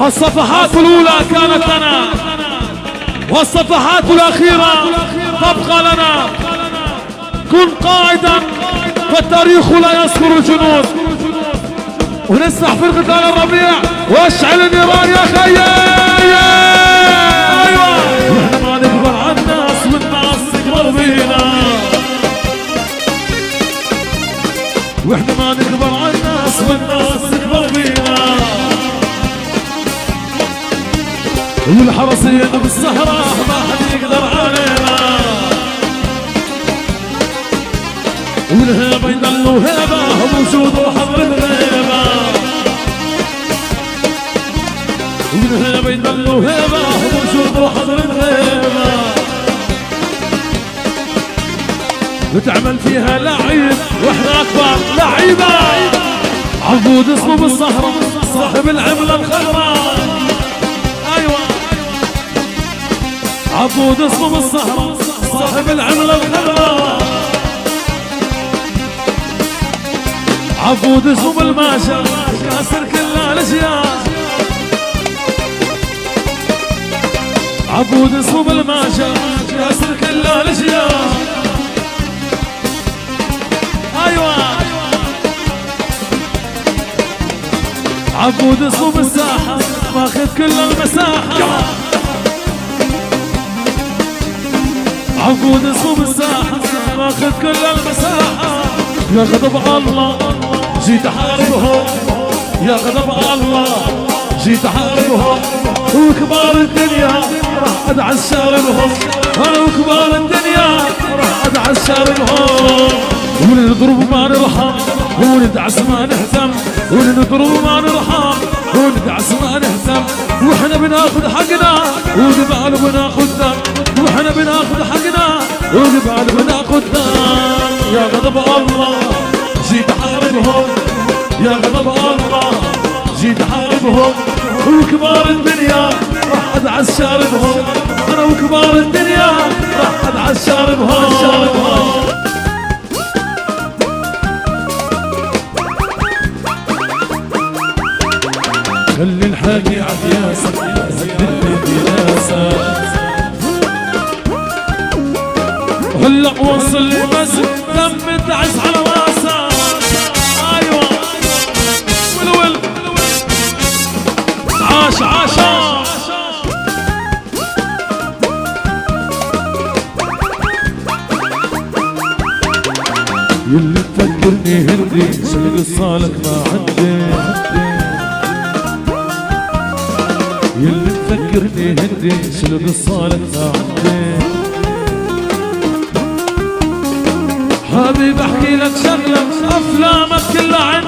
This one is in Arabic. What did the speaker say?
الصفحات الأولى كانت لنا والصفحات الأخيرة تبقى لنا. كن قائدا فالتاريخ لا يذكر الجنود. ونسمع فرقة آل الربيع واشعل النيران يا خيي. ايوه واحنا ما نكبر على الناس والناس تكبر بينا. واحنا ما نكبر على الناس والناس تكبر بينا. والحرسين بالسهرة ما حد يقدر علينا. والهيبة يضلوا هيبة وجود وحضر الغيبة. والهيبة يضلوا هيبة وجود وحضر الغيبة. وتعمل فيها لعيب واحنا اكبر لعيبة. عبود اسمه بالصهرة صاحب العملة الخضراء. ايوه عبود اسمه بالصهرة صاحب العملة الخضراء. عبود اسمه بالماشا كاسر كل الاشياء. عبود اسمه بالماشا كاسر كل الاشياء. ايوه عبود اسمه بالساحة ماخذ كل المساحة. عبود اسمه بالساحة ماخذ كل المساحة. يا غضب الله جيت احاربهم. يا غضب الله جيت احاربهم. وكبار الدنيا راح ادعس شاربهم. انا وكبار الدنيا راح ادعس شاربهم. ونضرب ما نرحم وندعس ما نهتم. ونضرب ما نرحم وندعس ما نهتم. واحنا بناخذ حقنا وجبال بناخذ دم. واحنا بناخذ حقنا وجبال بناخذ دم. يا غضب الله جيت احاربهم. يا غضب الله جيت احاربهم. وكبار الدنيا راح ادعس شاربهم. انا وكبار الدنيا راح ادعس شاربهم. خلي الحاكي عفياسك هددني بناسك. هلا وصل لي بس دم تعس على راسك. ايوه ولول عاش عاشا. يلي تفكرني هندي شو قصالك ما عندي. يلي تفكرني هندي شنو قصالك ما عندي. حبيب احكي لك شغلة افلامك كلها عندي.